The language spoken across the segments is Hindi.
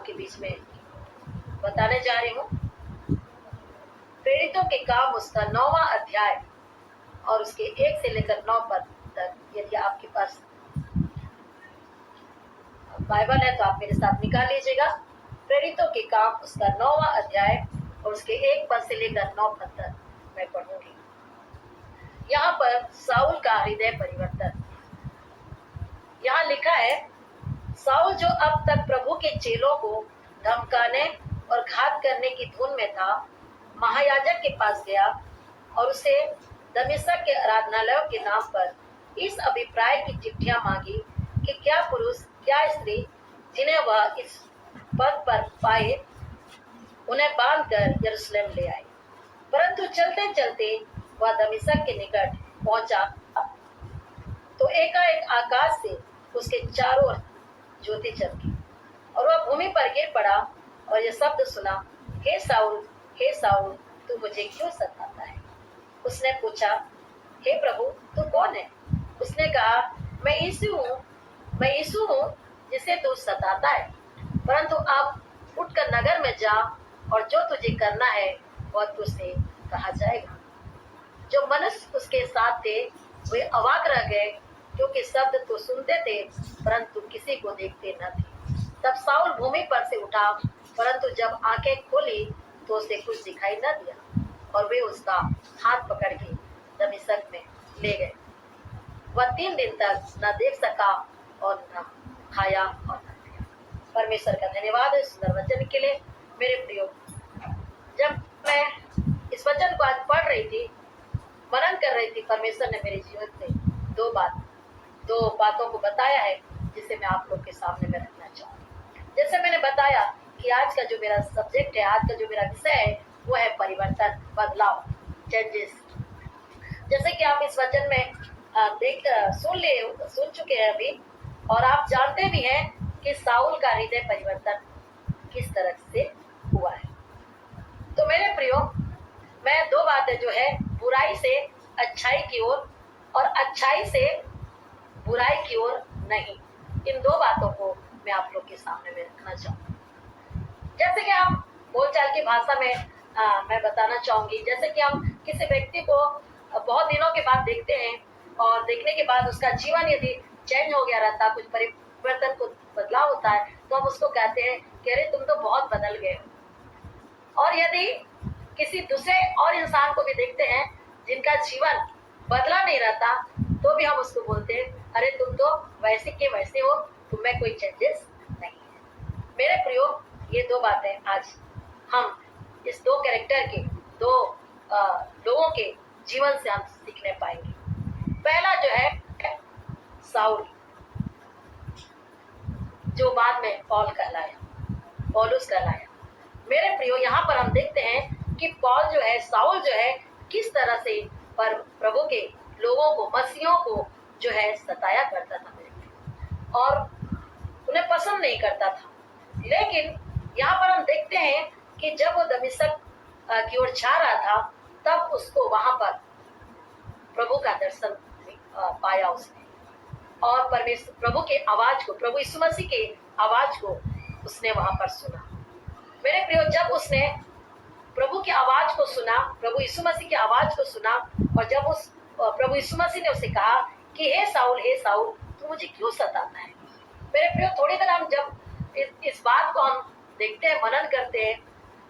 आपके बीच में बताने जा रही हूँ। प्रेरितों के काम उसका 9वां अध्याय और उसके 1 से लेकर 9 पद तक। यदि आपके पास बाइबल है तो आप मेरे साथ निकाल लीजिएगा। प्रेरितों के काम उसका 9वां अध्याय और उसके 1 पद से लेकर 9 पद तक मैं पढ़ूंगी। यहाँ पर साउल का हृदय परिवर्तन। यहाँ लिखा है, साउल जो अब तक प्रभु के चेलों को धमकाने और घात करने की धुन में था, महायाजक के पास गया और उसे दमिश्क के आराधनालयों के नाम पर इस अभिप्राय की चिट्ठियां मांगी कि क्या पुरुष क्या स्त्री जिन्हें वह इस पद पर पाए उन्हें बांधकर यरूशलेम ले आए। परंतु चलते चलते वह दमिश्क के निकट पहुंचा तो एकाएक आकाश से उसके चारों ओर ज्योति चमकी और वह भूमि पर गिर पड़ा और यह शब्द सुना, हे साउल, तू मुझे क्यों सताता है? उसने पूछा, हे प्रभु, तू कौन है? उसने कहा, मैं यीशु हूँ जिसे तू सताता है। परंतु अब उठकर नगर में जा और जो तुझे करना है वह तुझसे कहा जाएगा। जो मनुष्य उसके साथ थे वे अवाक रह गए, क्योंकि शब्द तो सुनते थे परंतु किसी को देखते न थे। तब साउल भूमि पर से उठा, परंतु जब आंखें खोली तो उसे कुछ दिखाई न दिया और वे उसका हाथ पकड़ के दमिश्क में ले गए। वह 3 दिन तक न देख सका और न खाया और न पिया। परमेश्वर का धन्यवाद है सुंदर वचन के लिए। मेरे प्रियो, जब मैं इस वचन को आज पढ़ रही थी, मनन कर रही थी, परमेश्वर ने मेरे जीवन से दो बातों को बताया है जिसे मैं आप लोग के सामने में रखना चाहूँगी। जैसे मैंने बताया कि आज का जो मेरा सब्जेक्ट है, आज का जो मेरा विषय है वो है परिवर्तन, बदलाव, चेंजेस। जैसे कि आप इस वचन में सुन चुके हैं अभी, और आप जानते भी हैं कि साउल का हृदय परिवर्तन किस तरह से हुआ है। तो मेरे प्रियो, मैं 2 बातें जो है बुराई से अच्छाई की ओर और अच्छाई से बुराई की ओर नहीं, इन 2 बातों को मैं आप लोग के सामने में रखना चाहूँगी। जैसे कि हम बोलचाल की भाषा में मैं बताना चाहूँगी, जैसे कि हम किसी व्यक्ति को बहुत दिनों के बाद देखते हैं और देखने के बाद उसका जीवन यदि चेंज हो गया रहता, कुछ परिवर्तन को बदलाव होता है, तो हम उसको कहते हैं कि अरे तुम तो बहुत बदल गए हो। और यदि किसी दूसरे और इंसान को भी देखते हैं जिनका जीवन बदला नहीं रहता, तो भी हम उसको बोलते हैं, अरे तुम तो वैसे के वैसे हो, तुम में कोई चेंजेस नहीं है। मेरे प्रियो, ये 2 बातें आज हम इस 2 कैरेक्टर के 2 लोगों के जीवन से हम सीखने पाएंगे। पहला जो है साउल, जो बाद में पौलुस कहलाया। मेरे प्रियो, यहाँ पर हम देखते हैं कि साउल जो है किस तरह से पर प्रभु के लोगों को, मसीहों को जो है सताया करता था मेरे प्रियो, और उन्हें पसंद नहीं करता था। लेकिन यहाँ पर हम देखते हैं कि जब वो दमिश्क की ओर जा रहा था, तब उसको वहां पर प्रभु का दर्शन पाया उसने, और प्रभु के आवाज को, प्रभु यीशु मसीह के आवाज को उसने वहां पर सुना। मेरे प्रियो, जब उसने प्रभु की आवाज को सुना, प्रभु यीशु मसीह की आवाज को सुना, और जब उस प्रभु यीशु मसीह ने उसे कहा कि हे साउल, तू मुझे क्यों सताता है? मेरे प्रियो, थोड़ी देर हम जब इस बात को हम देखते हैं, मनन करते हैं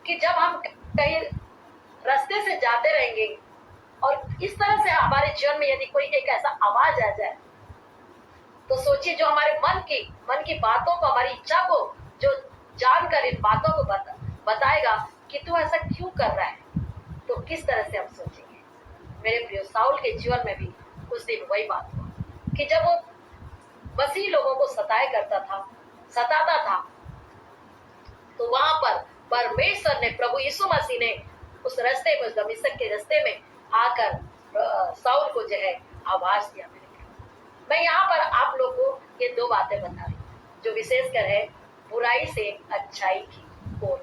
कि जब हम कहीं रास्ते से जाते रहेंगे और इस तरह से हमारे जीवन में यदि कोई एक ऐसा आवाज आ जाए, तो सोचिए, जो हमारे मन की बातों को, हमारी इच्छा को जो जानकर इन बातों को बताएगा कि तू ऐसा क्यों कर रहा है, तो किस तरह से हम सोचेंगे। मेरे प्रियो, साउल के जीवन में भी उस दिन वही बात हुआ कि जब वो मसीह लोगों को सताता था, तो वहां पर परमेश्वर ने, प्रभु यीशु मसीह ने उस रास्ते में, उस दमिश्क के रास्ते में आकर साउल को जो है आवाज दिया। मैं यहाँ पर आप लोग को ये 2 बातें बता रही हूँ जो विशेषकर है बुराई से अच्छाई की ओर।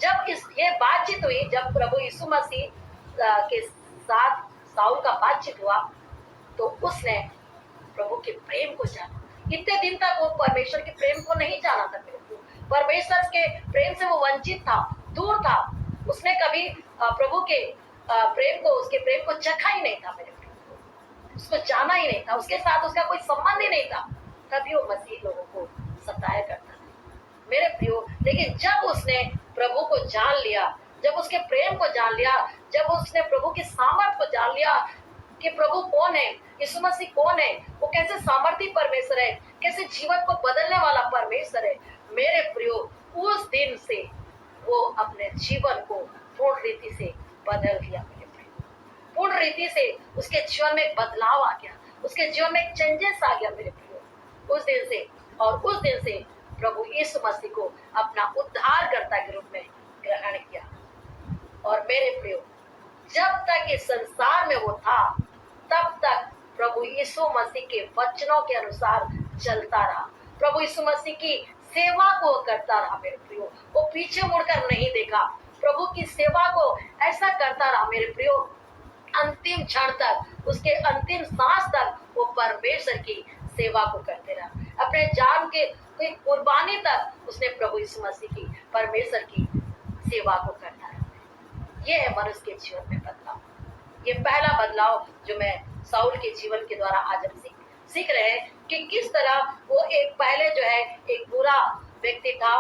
जब ये बातचीत हुई, जब प्रभु यीशु मसीह के साथ साउल का बातचीत हुआ, तो उसने प्रभु के प्रेम को जाना। इतने दिन तक वो परमेश्वर के प्रेम को नहीं जाना था। परमेश्वर के प्रेम से वो वंचित था, दूर था। उसने कभी प्रभु के प्रेम को, उसके प्रेम को चखा ही नहीं था मेरे प्रियो, उसको जाना ही नहीं था, उसके साथ उसका कोई संबंध ही नहीं था। तभी वो मसीह लोगों को सताया करता था मेरे प्रियो। लेकिन जब उसने प्रभु को जान लिया, जब उसके प्रेम को जान लिया, जब उसने प्रभु की सामर्थ को जान लिया कि प्रभु कौन है, यीशु मसीह कौन है, वो कैसे सामर्थी परमेश्वर है, कैसे जीवन को बदलने वाला परमेश्वर है मेरे प्रियो, उस दिन से वो अपने जीवन को पूर्ण रीति से बदल दिया मेरे प्रियो। पूर्ण रीति से उसके जीवन में एक बदलाव आ गया, उसके जीवन में एक चेंजेस आ गया मेरे प्रियो उस दिन से। और उस दिन से प्रभु यीशु मसीह को अपना उद्धारकर्ता के रूप में ग्रहण किया। और मेरे प्रियो, जब तक इस संसार में वो था, तब तक प्रभु यीशु मसीह के वचनों के अनुसार चलता रहा, प्रभु यीशु मसीह की सेवा को करता रहा मेरे प्रियो। वो पीछे मुड़कर नहीं देखा, प्रभु की सेवा को ऐसा करता रहा मेरे प्रियो, अंतिम क्षण तक, उसके अंतिम सांस तक वो परमेश्वर की सेवा को करते रहा। अपने जान के कुर्बानी तक उसने प्रभु यीशु मसीह की, परमेश्वर की सेवा को करता रहा। ये है मनुष्य के जीवन में बदलाव। ये पहला बदलाव जो मैं साउल के जीवन के द्वारा आज हम सीख रहे हैं कि किस तरह वो एक पहले जो है एक बुरा व्यक्ति था,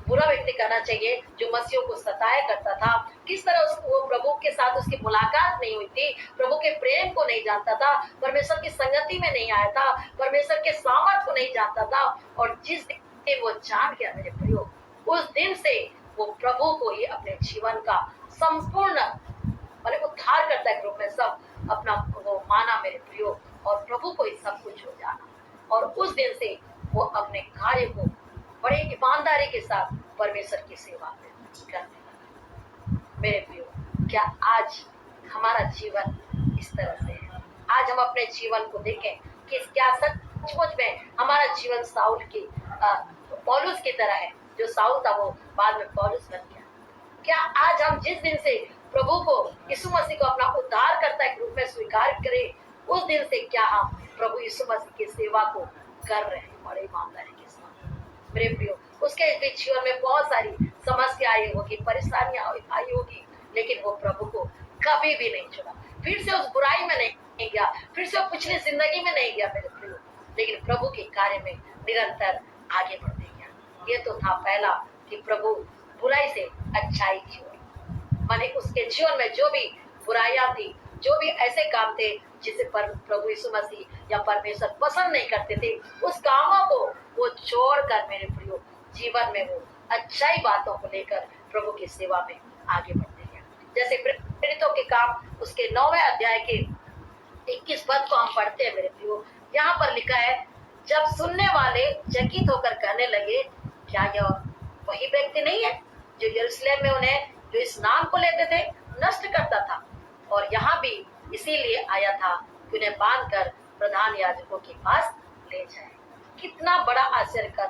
बुरा व्यक्ति कहना चाहिए, जो मसीहों को सताया करता था। किस तरह वो प्रभु के साथ उसकी मुलाकात नहीं हुई थी, प्रभु के प्रेम को नहीं जानता था, परमेश्वर की संगति में नहीं आया था, परमेश्वर के सामर्थ को नहीं जानता था। और जिस दिन वो जान गया मेरे प्रियो, उस दिन से वो प्रभु को ही अपने जीवन का संपूर्ण माने उद्धारकर्ता के रूप में सब अपना वो माना मेरे प्रियो, और प्रभु को ही सब कुछ हो जाना। और उस दिन से वो अपने कार्य को बड़े ईमानदारी के साथ परमेश्वर की सेवा में करने लगा मेरे प्रियो। क्या आज हमारा जीवन इस तरह से है? आज हम अपने जीवन को देखें कि क्या सचमुच में हमारा जीवन साउल की पौलुस की तरह है? जो साउल था वो बाद में पौलुस बन गया। क्या आज हम जिस दिन से प्रभु को, यीशु मसीह को अपना उद्धारकर्ता के रूप में स्वीकार करें, उस दिन से क्या हम प्रभु यीशु मसीह की सेवा को कर रहे हैं बड़े ईमानदारी के साथ मेरे प्रियो? उसके जीवन में बहुत सारी समस्या आई होगी, परेशानियां आई होगी, लेकिन वो प्रभु को कभी भी नहीं छोड़ा, फिर से उस बुराई में नहीं गया, फिर से वो पिछली जिंदगी में नहीं गया मेरे प्रियो, लेकिन प्रभु के कार्य में निरंतर आगे बढ़ते गया। ये तो था पहला कि प्रभु बुराई से अच्छाई की ओर, माने उसके जीवन में जो भी बुराइयां थी, जो भी ऐसे काम थे जिसे प्रभु यीशु मसीह या परमेश्वर पसंद नहीं करते थे, उस कामों को वो छोड़कर मेरे प्रियो जीवन में वो अच्छाई बातों को लेकर प्रभु की सेवा में आगे बढ़ते गए। जैसे प्रेरितों के काम उसके 9वें अध्याय के 21 पद को हम पढ़ते हैं मेरे प्रियो। यहाँ पर लिखा है, जब सुनने वाले चकित होकर कहने लगे, क्या यह वही व्यक्ति नहीं है जो यरूशलेम में उन्हें जो इस नाम को लेते थे नष्ट करता था, और यहाँ भी इसीलिए आया था कि उन्हें बांधकर प्रधान याजकों के पास ले जाए। कितना बड़ा आश्चर्य का,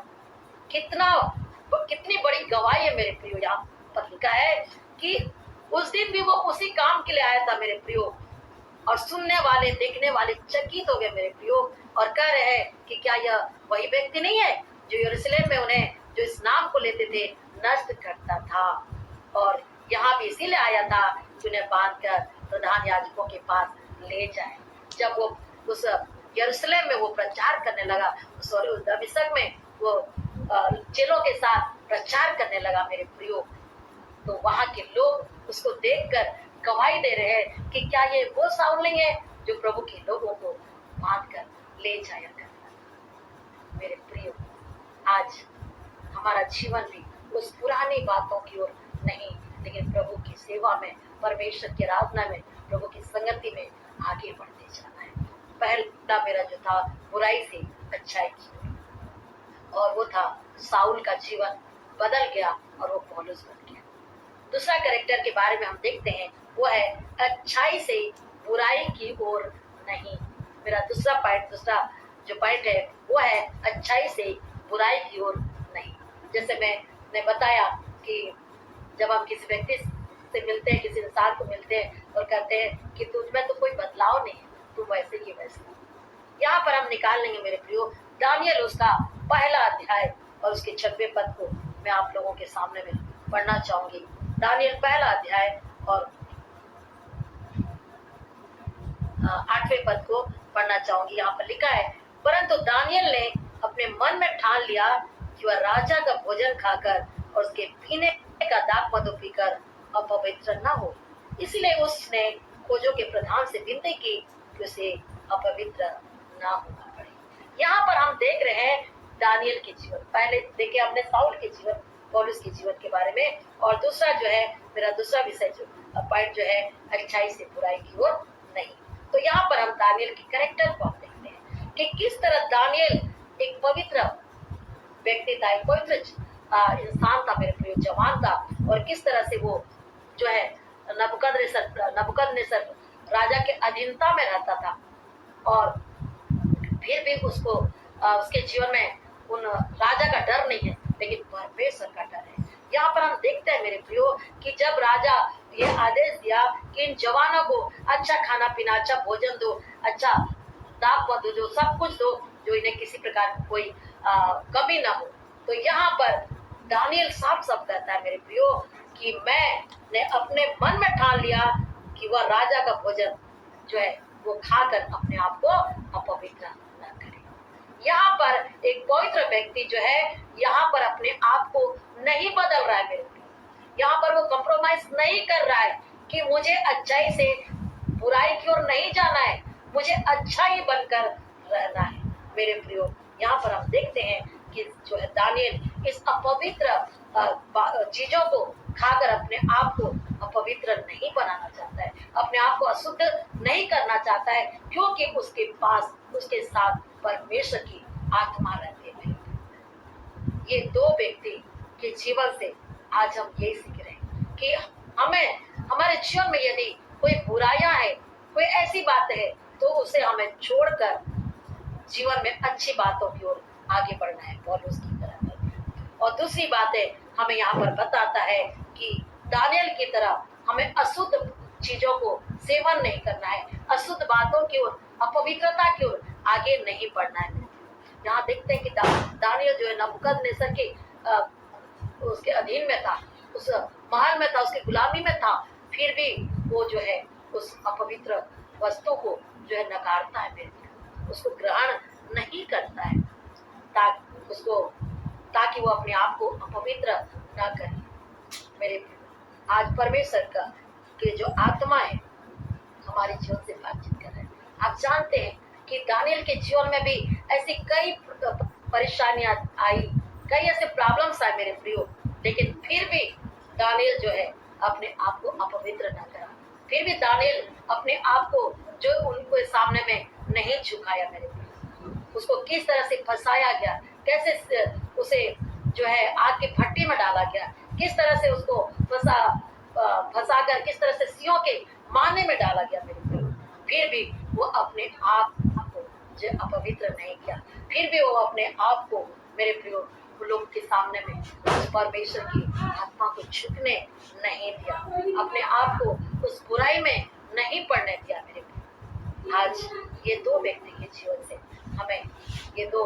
कितनी बड़ी गवाही है मेरे प्रियो। यहाँ पर लिखा है कि उस दिन भी वो उसी काम के लिए आया था मेरे प्रियो, और सुनने वाले, देखने वाले चकित हो गए मेरे प्रियो, और कह रहे हैं कि क्या यह वही व्यक्ति नहीं है जो यरूशलेम में उन्हें जो इस नाम को लेते थे नष्ट करता था, और यहाँ भी इसीलिए आया था कि उन्हें बांधकर प्रधान याजकों के पास ले जाए। जब वो उस यरूशलेम में वो प्रचार करने लगा, सॉरी उस दमिश्क में वो चेलों के साथ प्रचार करने लगा मेरे प्रियो, तो वहाँ के लोग उसको देखकर गवाही दे रहे हैं कि क्या ये वो साउल नहीं है जो प्रभु के लोगों को बांधकर ले जाया करता था। मेरे प्रियो, आज हमारा जीवन भी उस पुरानी बातों की ओर नहीं, लेकिन प्रभु की सेवा में, परमेश्वर की आराधना में, प्रभु की संगति में आगे बढ़ते जाना है। पहला मेरा जो था बुराई से अच्छाई की, और वो था साउल का जीवन बदल गया और वो पौलुस बन गया। दूसरा कैरेक्टर के बारे में हम देखते हैं, वो है अच्छाई से बुराई की ओर नहीं। मेरा दूसरा जो पॉइंट है वो है अच्छाई से बुराई की ओर नहीं। जैसे मैंने बताया कि जब हम किसी व्यक्ति से मिलते हैं, किसी इंसान को मिलते हैं और कहते हैं कि तुझमें तो कोई बदलाव नहीं है, तू वैसे ही वैसे। यहाँ पर हम निकाल लेंगे मेरे प्रियो, दानियल उसका पहला अध्याय और उसके 6वें पद को मैं आप लोगों के सामने में पढ़ना चाहूंगी। दानियल पहला अध्याय और 8वें पद को पढ़ना चाहूंगी। यहाँ पर लिखा है, परंतु दानियल ने अपने मन में ठान लिया कि वह राजा का भोजन खाकर और उसके पीने का दाख मधु पीकर अपवित्र न हो, इसलिए उसने खोजों के प्रधान से विनती की कि उसे अपवित्र न होना पड़े। यहाँ पर हम देख रहे हैं दानियल के जीवन। पहले देखे हमने साउल के जीवन, पौलुस के जीवन के बारे में, और दूसरा जो है मेरा दूसरा विषय जो पॉइंट जो है अच्छाई से बुराई की ओर नहीं। तो यहाँ पर हम दानियल की कैरेक्टर को हम देखते हैं कि किस तरह दानियल एक पवित्र व्यक्ति था, एक पवित्र इंसान था मेरे प्रिय, जवान था, और किस तरह से वो जो है नबूकदनेस्सर राजा के अधीनता में रहता था, और फिर भी उसको उसके जीवन में उन राजा का डर नहीं है, लेकिन परमेश्वर का डर है। यहाँ पर हम देखते हैं मेरे प्रियो कि जब राजा ये आदेश दिया कि इन जवानों को अच्छा खाना पीना, अच्छा भोजन दो, अच्छा दाख मधु दो, सब कुछ दो, जो इन्हें किसी प्रकार की कोई कमी ना हो, तो यहाँ पर दानियल साफ साफ कहता है मेरे प्रियो कि मैंने अपने मन में ठान लिया कि वह राजा का भोजन जो है वो खाकर अपने आप को अपवित्र न करे। यहाँ पर एक पवित्र व्यक्ति जो है यहाँ पर अपने आप को नहीं बदल रहा है मेरे प्रियो, यहाँ पर वो कॉम्प्रोमाइज नहीं कर रहा है कि मुझे अच्छाई से बुराई की ओर नहीं जाना है, मुझे अच्छा ही बनकर रहना है मेरे प्रियो। यहाँ पर हम देखते हैं कि जो है दानियल इस अपवित्र चीजों को खाकर अपने आप को अपवित्र नहीं बनाना चाहता है, अपने आप को अशुद्ध नहीं करना चाहता है, क्योंकि उसके पास उसके साथ परमेश्वर की आत्मा रहती है। ये दो व्यक्ति के जीवन से आज हम यही सीख रहे हैं कि हमें हमारे जीवन में यदि कोई बुराइयां है, कोई ऐसी बात है, तो उसे हमें छोड़कर जीवन में अच्छी बातों की ओर आगे बढ़ना है, पौलुस की तरह। और दूसरी बात है, हमें यहाँ पर बताता है कि दानियल की तरह हमें अशुद्ध चीजों को सेवन नहीं करना है, अशुद्ध बातों की ओर, अपवित्रता की ओर आगे नहीं बढ़ना है। यहाँ देखते हैं कि दानियल जो है नबूकदनेस्सर के उसके अधीन में था, उस महल में था, उसकी गुलामी में था, फिर भी वो जो है उस अपवित्र वस्तु को जो है नकारता है मेरे, उसको ग्रहण नहीं करता है, ताकि वो अपने आप को अपवित्र ना करे मेरे। आज परमेश्वर का के जो आत्मा है हमारे जीवन से बातचीत कर रहे हैं। आप जानते हैं कि दानियल के जीवन में भी ऐसी कई परेशानियां आई, कई ऐसे प्रॉब्लम्स आए मेरे प्रियो, लेकिन फिर भी दानियल जो है अपने आप को अपवित्र ना करा, फिर भी दानियल अपने आप को जो उनको सामने में नहीं झुकाया मेरे प्रियो। उसको किस तरह से फंसाया गया, कैसे उसे जो है आग की भट्टी में डाला गया, किस तरह से उसको फंसाकर किस तरह से सियों के मारने में डाला गया मेरे प्रियो, फिर भी वो अपने आप को जो अपवित्र नहीं किया, फिर भी वो अपने आप को मेरे प्रियो लोग के सामने में परमेश्वर की आत्मा को झुकने नहीं दिया, अपने आप को उस बुराई में नहीं पड़ने दिया मेरे प्रियो। आज ये दो व्यक्ति के जीवन से हमें ये दो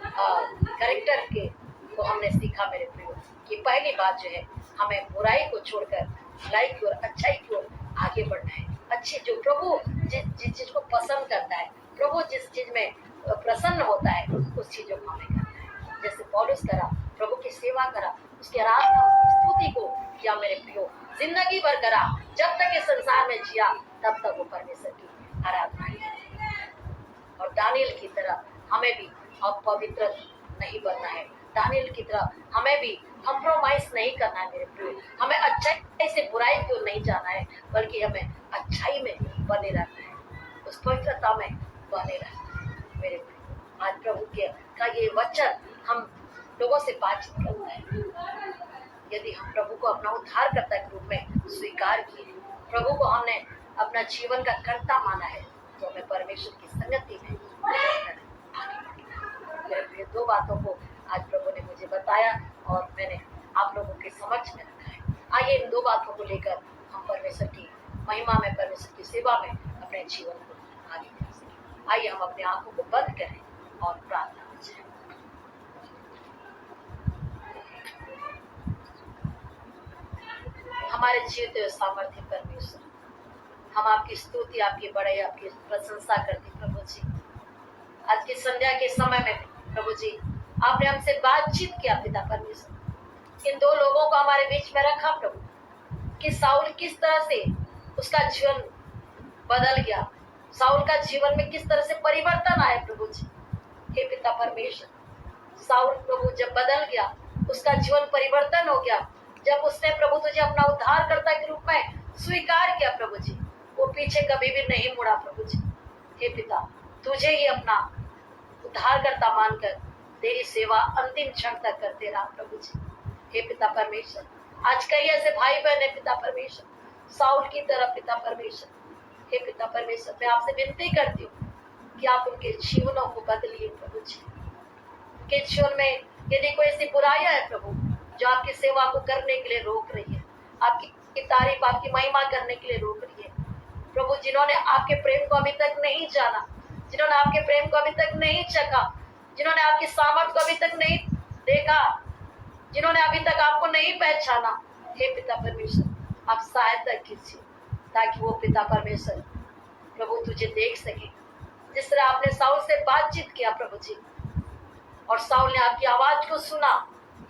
कैरेक्टर के को हमने सीखा मेरे प्रियो कि पहली बात जो है हमें बुराई को छोड़कर भलाई की ओर, अच्छाई की ओर आगे बढ़ना है। अच्छी जो प्रभु जिस चीज को पसंद करता है, प्रभु जिस चीज में प्रसन्न होता है, उस चीजों को हमें करना है। जैसे पौलुस करा, प्रभु की सेवा करा, उसकी आराधना, उसकी स्तुति को किया मेरे प्रियो, जिंदगी भर करा, जब तक इस संसार में जिया तब तक वो परमेश्वर की आराधना की। और दानियल की तरह हमें भी अपवित्र नहीं बनना है, दानियल की तरह हमें भी कॉम्प्रोमाइज नहीं करना है मेरे प्रियो, हमें अच्छाई से बुराई की ओर नहीं जाना है, बल्कि हमें अच्छाई में बने रहना है, उस पवित्रता में बने रहना है मेरे प्रियो। आज प्रभु का ये वचन हम लोगों से बातचीत करता है। यदि हम प्रभु को अपना उद्धारकर्ता के रूप में स्वीकार किए, प्रभु को हमने अपना जीवन का कर्ता माना है, तो हमें परमेश्वर की संगति में मेरे प्रिय दो बातों को आज प्रभु ने मुझे बताया और मैंने आप लोगों के समक्ष में रखा है। आइए इन दो बातों को लेकर हम परमेश्वर की महिमा में, परमेश्वर की सेवा में अपने जीवन को आगे बढ़ा सकें। आइए हम अपने आंखों को बंद करें और प्रार्थना करें। हमारे जीते हुए सामर्थ्य परमेश्वर, हम आपकी स्तुति, आपकी बड़ाई, आपकी प्रशंसा करते प्रभु जी। आज की संध्या के समय में प्रभु जी आपने हमसे बातचीत किया पिता परमेश्वर। इन दो लोगों को हमारे बीच में रखा प्रभु, कि साउल किस तरह से उसका जीवन बदल गया, साउल का जीवन में किस तरह से परिवर्तन आया प्रभु जी। हे पिता परमेश्वर, साउल प्रभु जब बदल गया, उसका जीवन परिवर्तन हो गया, जब उसने प्रभु तुझे अपना उद्धारकर्ता के रूप में स्वीकार किया प्रभु जी, वो पीछे कभी भी नहीं मुड़ा प्रभु जी। हे पिता, तुझे ही अपना उद्धारकर्ता मानकर तेरी सेवा अंतिम क्षण तक करते रहा प्रभु जी। हे पिता परमेश्वर, आज कई ऐसे भाई बहन है पिता परमेश्वर, साउल की तरह पिता परमेश्वर। हे पिता परमेश्वर, मैं आपसे विनती करती हूँ कि आप उनके जीवनों को बदलिए प्रभु जी। उनके जीवन में यदि कोई ऐसी बुराइयां है प्रभु जो आपकी सेवा को करने के लिए रोक रही है, आपकी तारीफ, आपकी महिमा करने के लिए रोक रही है प्रभु, जिन्होंने आपके प्रेम को अभी तक नहीं जाना, जिन्होंने आपके प्रेम को अभी तक नहीं चखा, जिन्होंने आपकी सामर्थ को अभी तक नहीं देखा, जिन्होंने अभी तक आपको नहीं पहचाना, हे पिता परमेश्वर, आप सहायता कीजिए ताकि वो पिता परमेश्वर प्रभु तुझे देख सके, जिस तरह आपने साउल से बातचीत किया प्रभु जी, और साउल ने आपकी आवाज को सुना।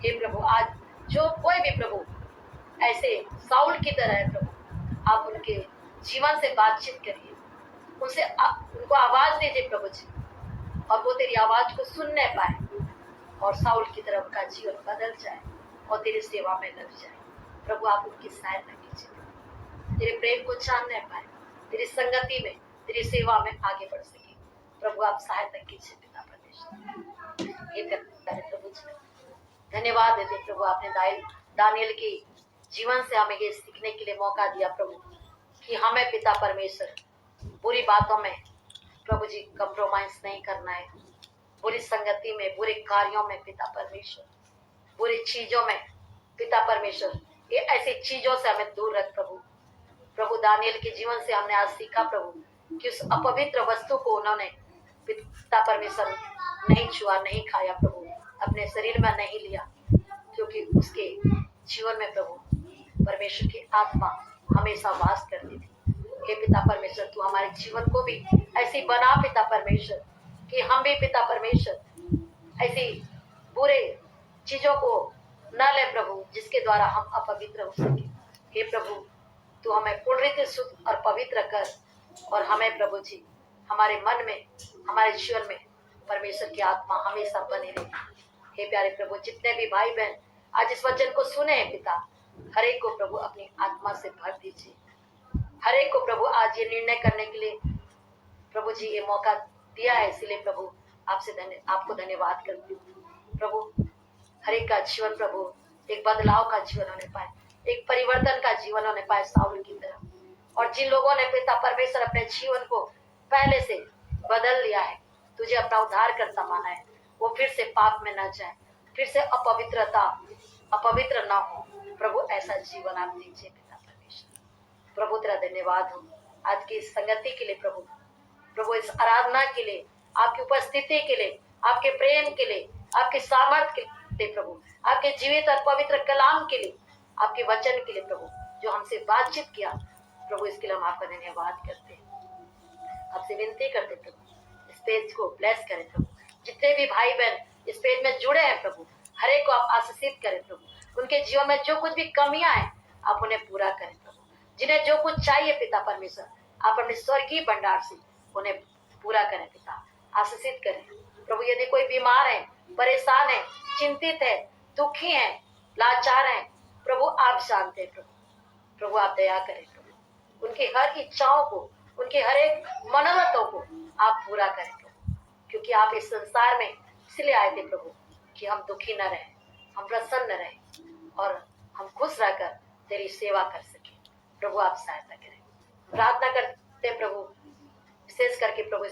हे प्रभु, आज जो कोई भी प्रभु ऐसे साउल की तरह है प्रभु, आप उनके जीवन से बातचीत करिए, उनसे उनको आवाज दीजिए प्रभु जी, और वो तेरी आवाज को सुनने पाए और साउल की तरह उनका जीवन बदल जाए और तेरी सेवा में लग जाए। प्रभु आप उनकी सहायता कीजिए, तेरे प्रेम को जानने पाए, तेरी संगति में, तेरी सेवा में आगे बढ़ सके। प्रभु आप सहायता कीजिए पिता परमेश्वर। ये प्यारे प्रभु जी, धन्यवाद देते प्रभु, आपने दानियल की जीवन से हमें ये सीखने के लिए मौका दिया प्रभु, कि हमें पिता परमेश्वर बुरी बातों में प्रभु जी कंप्रोमाइज नहीं करना है, बुरी संगति में, बुरे कार्यों में पिता परमेश्वर, बुरी चीजों में पिता परमेश्वर, ये ऐसी चीजों से हमें दूर रख प्रभु। प्रभु दानियल के जीवन से हमने आज सीखा प्रभु कि उस अपवित्र वस्तु को उन्होंने पिता परमेश्वर नहीं छुआ, नहीं खाया प्रभु, अपने शरीर में नहीं लिया, क्योंकि उसके जीवन में प्रभु परमेश्वर की आत्मा हमेशा वास करती थी। हे पिता परमेश्वर, तू हमारे जीवन को भी ऐसी बना पिता परमेश्वर, कि हम भी पिता परमेश्वर ऐसी बुरे चीजों को न ले प्रभु, जिसके द्वारा हम अपवित्र हो सके। हे प्रभु, तू हमें पूर्ण रीति शुद्ध और पवित्र कर, और हमें प्रभु जी हमारे मन में, हमारे जीवन में परमेश्वर की आत्मा हमेशा बनी रहे। हे प्यारे प्रभु, जितने भी भाई बहन आज इस वचन को सुने हैं पिता, हर एक को प्रभु अपनी आत्मा से भर दीजिए। हर एक को प्रभु आज ये निर्णय करने के लिए प्रभु जी ये मौका दिया है, इसलिए प्रभु आपको धन्यवाद करती हूँ प्रभु। हर एक का जीवन प्रभु एक बदलाव का जीवन होने पाए, एक परिवर्तन का जीवन होने पाए साउल की तरह। और जिन लोगों ने पिता परमेश्वर अपने जीवन को पहले से बदल लिया है, तुझे अपना उद्धारकर्ता माना है, वो फिर से पाप में न जाए, फिर से अपवित्र ना हो प्रभु, ऐसा जीवन आप दीजिए पिता परमेश्वर। प्रभु तेरा धन्यवाद हो आज की इस संगति के लिए प्रभु, प्रभु इस आराधना के लिए, आपकी उपस्थिति के लिए, आपके प्रेम के लिए, आपके सामर्थ्य के लिए प्रभु, आपके जीवित और पवित्र कलाम के लिए, आपके वचन के लिए प्रभु, जो हमसे बातचीत किया प्रभु, इसके लिए हम आपका धन्यवाद करते हैं। आपसे विनती करते प्रभु, इस पेज को ब्लेस करें प्रभु, जितने भी भाई बहन इस पेज में जुड़े हैं प्रभु, हर एक को आप आशीषित करें प्रभु। उनके जीवन में जो कुछ भी कमियां हैं आप उन्हें पूरा करें प्रभु, जिन्हें जो कुछ चाहिए पिता परमेश्वर, आप अपने स्वर्गीय भंडार से उन्हें पूरा करें पिता, आशीषित करें प्रभु। यदि कोई बीमार है, परेशान है, चिंतित है, दुखी है, लाचार है प्रभु, आप जानते हैं प्रभु आप दया करें प्रभु, उनकी हर इच्छाओं को, उनकी हर एक मनोरथों को आप पूरा करें प्रभु, क्योंकि आप इस संसार में इसलिए आए थे प्रभु, कि हम दुखी न रहे, हम प्रसन्न रहे और हम खुश रहकर तेरी सेवा कर सके प्रभु, आप सहायता करें। प्रार्थना करते प्रभु विशेष करके प्रभु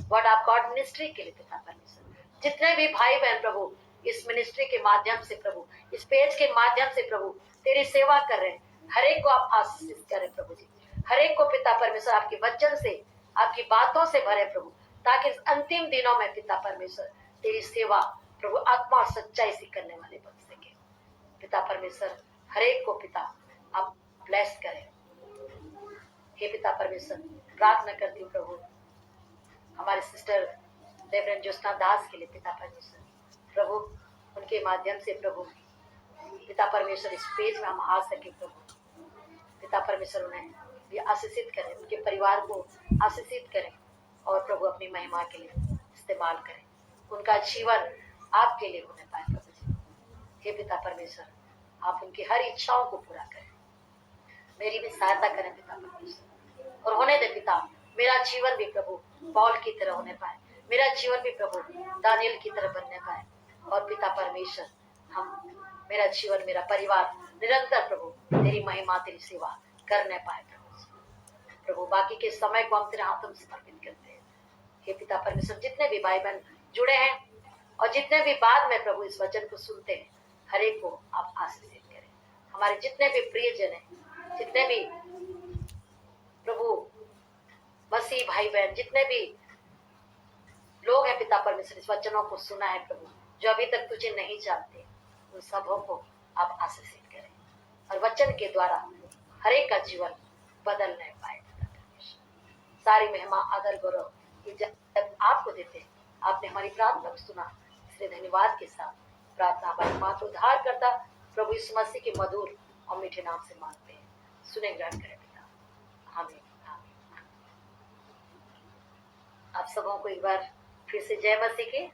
वर्ड ऑफ गॉड मिनिस्ट्री के लिए पिता परमेश्वर, जितने भी भाई बहन प्रभु इस मिनिस्ट्री के माध्यम से प्रभु, इस पेज के माध्यम से प्रभु तेरी सेवा कर रहे हैं, हर एक को आप आशीष करें प्रभु जी। हर एक को पिता परमेश्वर आपके वचन से, आपकी बातों से भरे प्रभु, ताकि इस अंतिम दिनों में पिता परमेश्वर तेरी सेवा प्रभु आत्मा और सच्चाई से करने वाले बन सके पिता परमेश्वर। हर एक को पिता आप ब्लेस करें। हे पिता परमेश्वर, प्रार्थना करती हूँ प्रभु हमारे सिस्टर रेवरेंड ज्योत्सना दास के लिए पिता परमेश्वर, प्रभु उनके माध्यम से प्रभु पिता परमेश्वर इस पेज में हम आ सके प्रभु पिता परमेश्वर उन्हें भी आशीषित करें, उनके परिवार को आशीषित करें और प्रभु अपनी महिमा के लिए इस्तेमाल करें, उनका जीवन आपके लिए होने पाए प्रभु जी। हे पिता परमेश्वर, आप उनकी हर इच्छाओं को पूरा करें, मेरी भी सहायता करें पिता परमेश्वर, और होने दे पिता मेरा जीवन भी प्रभु पौल की तरह होने पाए, मेरा जीवन भी प्रभु दानियल की तरह बनने पाए, और पिता परमेश्वर मेरा जीवन मेरा परिवार निरंतर प्रभु तेरी महिमा तेरी सेवा करने पाए प्रभु बाकी के समय को हम तेरे हाथों में समर्पित करते हैं। हे पिता परमेश्वर, जितने भी भाई बहन जुड़े हैं और जितने भी बाद में प्रभु इस वचन को सुनते हैं, हर एक को आप आशीषित करें। हमारे जितने भी प्रियजन हैं, जितने भी प्रभु मसीह भाई बहन, जितने भी लोग हैं पिता परमेश्वर, इस वचनों को सुना है प्रभु, जो अभी तक तुझे नहीं जानते, उन सबों को आप आशीषित करें और वचन के द्वारा हर एक का जीवन बदलने पाए। सारी महिमा आदर गौरव इज्जत आपको देते हैं। आपने हमारी प्रार्थना को सुना, इसलिए धन्यवाद के साथ प्रार्थना हमारे मात्र उद्धार करता प्रभु यीशु मसीह के मधुर और मीठे नाम से मांगते हैं, सुने ग्रहण करें पिता, आमीन। आप सबों को एक बार फिर से जय मसीह की।